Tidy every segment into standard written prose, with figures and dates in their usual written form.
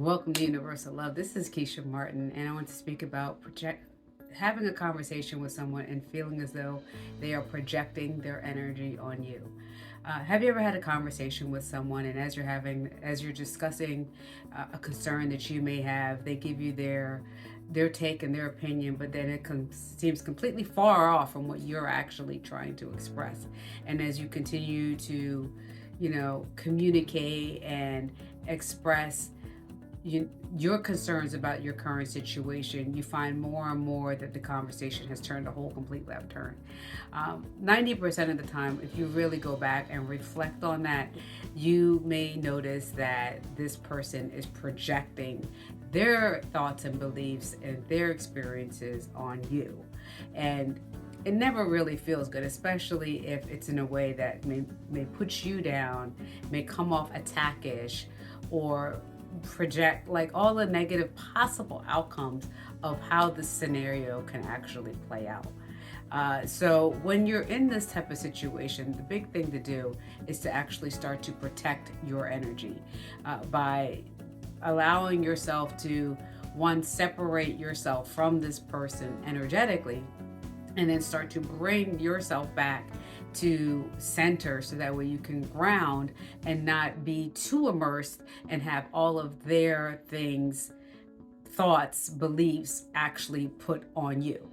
Welcome to Universal Love. This is Keisha Martin, and I want to speak about having a conversation with someone and feeling as though they are projecting their energy on you. Have you ever had a conversation with someone, and as you're discussing a concern that you may have, they give you their take and their opinion, but then seems completely far off from what you're actually trying to express. And as you continue to, communicate and express your concerns about your current situation, you find more and more that the conversation has turned a whole complete left turn. 90% of the time, if you really go back and reflect on that, you may notice that this person is projecting their thoughts and beliefs and their experiences on you. And it never really feels good, especially if it's in a way that may put you down, may come off attackish, or project like all the negative possible outcomes of how the scenario can actually play out. So when you're in this type of situation, the big thing to do is to actually start to protect your energy by allowing yourself to, one, separate yourself from this person energetically, and then start to bring yourself back to center so that way you can ground and not be too immersed and have all of their things, thoughts, beliefs actually put on you.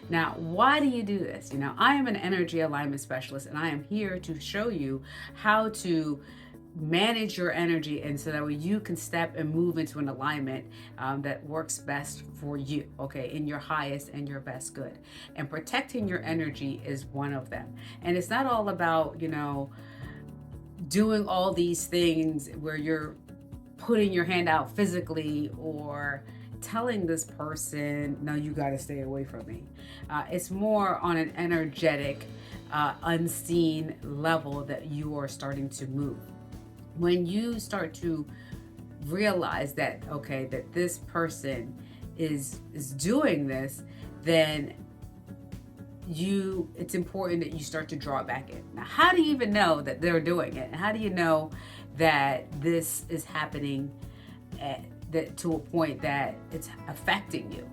Now, why do you do this? I am an energy alignment specialist, and I am here to show you how to manage your energy, and so that way you can step and move into an alignment that works best for you, okay, in your highest and your best good. And protecting your energy is one of them. And it's not all about doing all these things where you're putting your hand out physically or telling this person, no, you got to stay away from me. It's more on an energetic, unseen level that you are starting to move. When you start to realize that, okay, that this person is doing this, then it's important that you start to draw it back in. Now, how do you even know that they're doing it? How do you know that this is happening to a point that it's affecting you?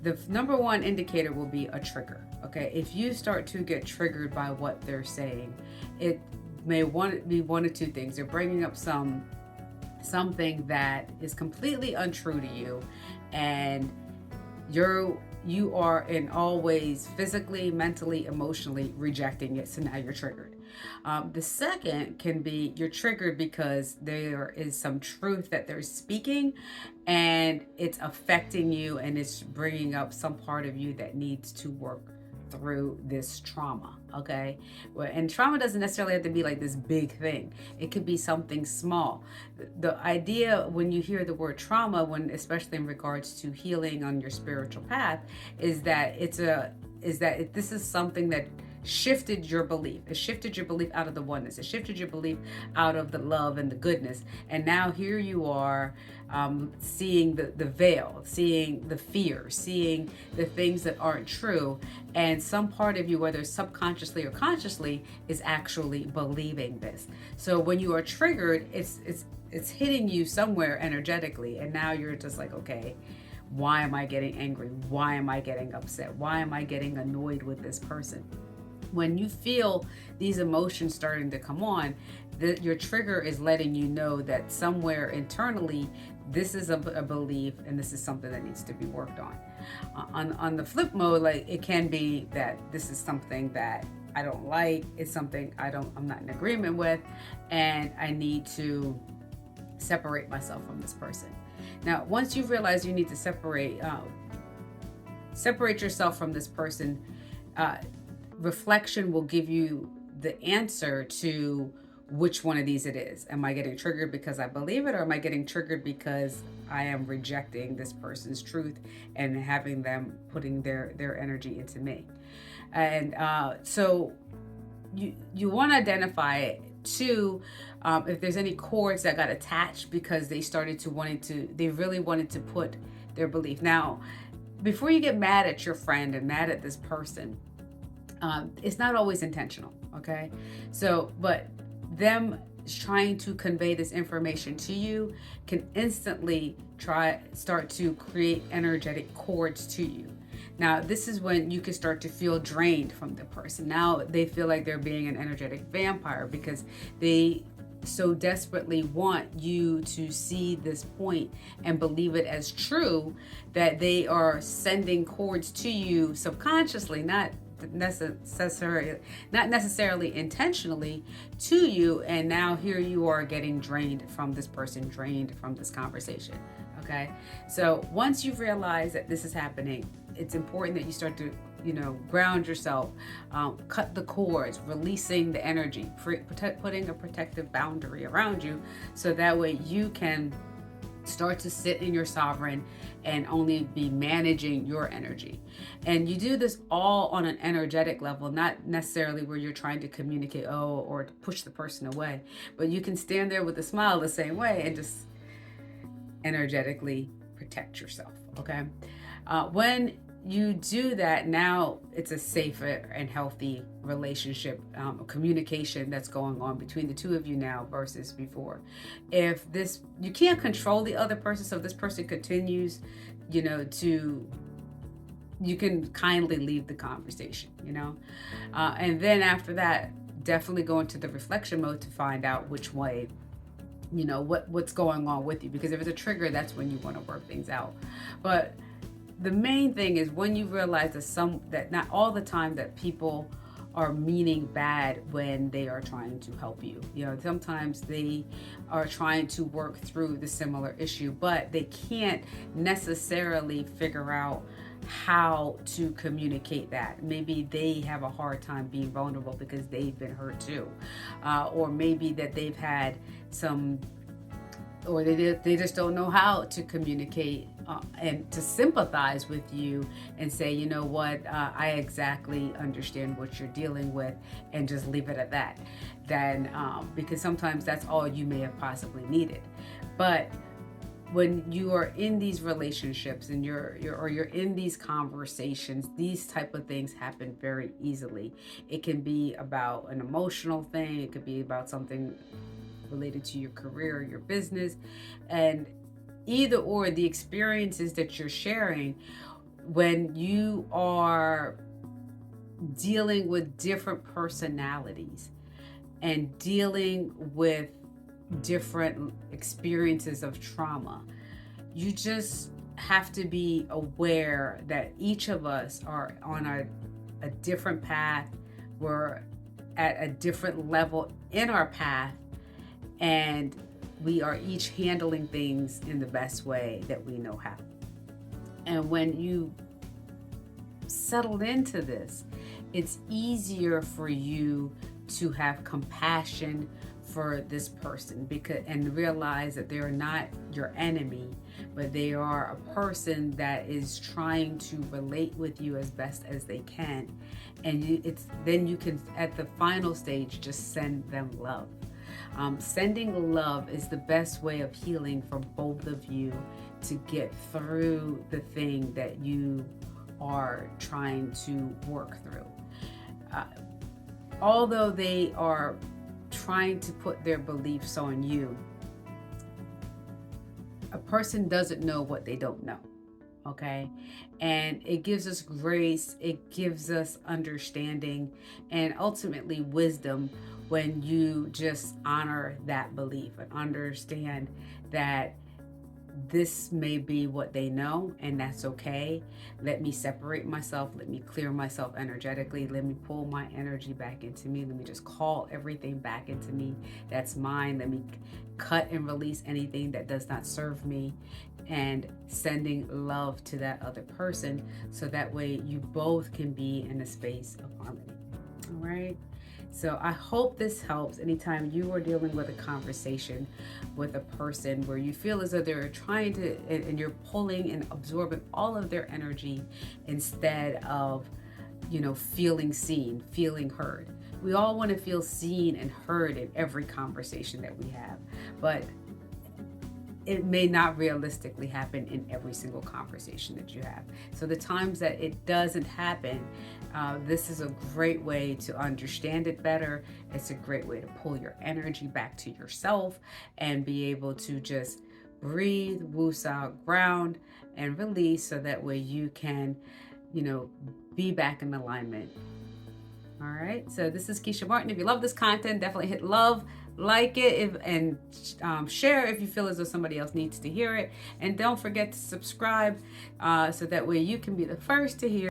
The number one indicator will be a trigger. Okay, if you start to get triggered by what they're saying, it may be one of two things. They're bringing up something that is completely untrue to you, and you are in all ways physically, mentally, emotionally rejecting it. So now you're triggered. The second can be you're triggered because there is some truth that they're speaking, and it's affecting you, and it's bringing up some part of you that needs to work through this trauma. Okay, and trauma doesn't necessarily have to be like this big thing. It could be something small. The idea when you hear the word trauma, especially in regards to healing on your spiritual path, is that this is something that shifted your belief. It shifted your belief out of the oneness. It shifted your belief out of the love and the goodness. And now here you are seeing the veil, seeing the fear, seeing the things that aren't true. And some part of you, whether subconsciously or consciously, is actually believing this. So when you are triggered, it's hitting you somewhere energetically. And now you're just like, okay, why am I getting angry? Why am I getting upset? Why am I getting annoyed with this person? When you feel these emotions starting to come on, your trigger is letting you know that somewhere internally, this is a belief, and this is something that needs to be worked on. On the flip mode, like, it can be that this is something that I don't like, it's something I'm not in agreement with, and I need to separate myself from this person. Now, once you realize you need to separate yourself from this person, reflection will give you the answer to which one of these it is. Am I getting triggered because I believe it, or am I getting triggered because I am rejecting this person's truth and having them putting their energy into me? And so you want to identify it. Two, if there's any cords that got attached because they really wanted to put their belief. Now, before you get mad at your friend and mad at this person, it's not always intentional, okay? So, but them is trying to convey this information to you can instantly start to create energetic cords to you. Now, this is when you can start to feel drained from the person. Now they feel like they're being an energetic vampire because they so desperately want you to see this point and believe it as true that they are sending cords to you subconsciously, not necessarily intentionally to you, and now here you are getting drained from this person, drained from this conversation. Okay, so once you realize that this is happening, it's important that you start to ground yourself, cut the cords, releasing the energy, putting a protective boundary around you, so that way you can start to sit in your sovereign and only be managing your energy. And you do this all on an energetic level, not necessarily where you're trying to communicate or to push the person away, but you can stand there with a smile the same way and just energetically protect yourself. Okay, when you do that, now it's a safer and healthy relationship, communication that's going on between the two of you now versus before. If this, you can't control the other person, so if this person continues, you can kindly leave the conversation, and then after that, definitely go into the reflection mode to find out which way, what's going on with you, because if it's a trigger, that's when you want to work things out. But the main thing is when you realize that not all the time that people are meaning bad when they are trying to help you. Sometimes they are trying to work through the similar issue, but they can't necessarily figure out how to communicate that. Maybe they have a hard time being vulnerable because they've been hurt too, or maybe that they've had some, or they just don't know how to communicate and to sympathize with you and say, you know what, I exactly understand what you're dealing with, and just leave it at that. Then, because sometimes that's all you may have possibly needed. But when you are in these relationships and you're in these conversations, these type of things happen very easily. It can be about an emotional thing. It could be about something related to your career or your business, and either or, the experiences that you're sharing when you are dealing with different personalities and dealing with different experiences of trauma, you just have to be aware that each of us are on a different path. We're at a different level in our path, and we are each handling things in the best way that we know how. And when you settled into this, it's easier for you to have compassion for this person, and realize that they're not your enemy, but they are a person that is trying to relate with you as best as they can. And then you can, at the final stage, just send them love. Sending love is the best way of healing for both of you to get through the thing that you are trying to work through. Although they are trying to put their beliefs on you, a person doesn't know what they don't know. Okay, and it gives us grace, it gives us understanding, and ultimately wisdom when you just honor that belief and understand that this may be what they know, and that's okay. Let me separate myself, let me clear myself energetically, let me pull my energy back into me, let me just call everything back into me that's mine, let me cut and release anything that does not serve me, and sending love to that other person, so that way you both can be in a space of harmony. All right, so I hope this helps. Anytime you are dealing with a conversation with a person where you feel as though they're trying to, and you're pulling and absorbing all of their energy instead of, feeling seen, feeling heard. We all want to feel seen and heard in every conversation that we have, but it may not realistically happen in every single conversation that you have. So the times that it doesn't happen, this is a great way to understand it better. It's a great way to pull your energy back to yourself and be able to just breathe, woosah, ground, and release, so that way you can, be back in alignment. All right. So this is Keisha Martin. If you love this content, definitely hit love, like it, and share if you feel as though somebody else needs to hear it. And don't forget to subscribe, so that way you can be the first to hear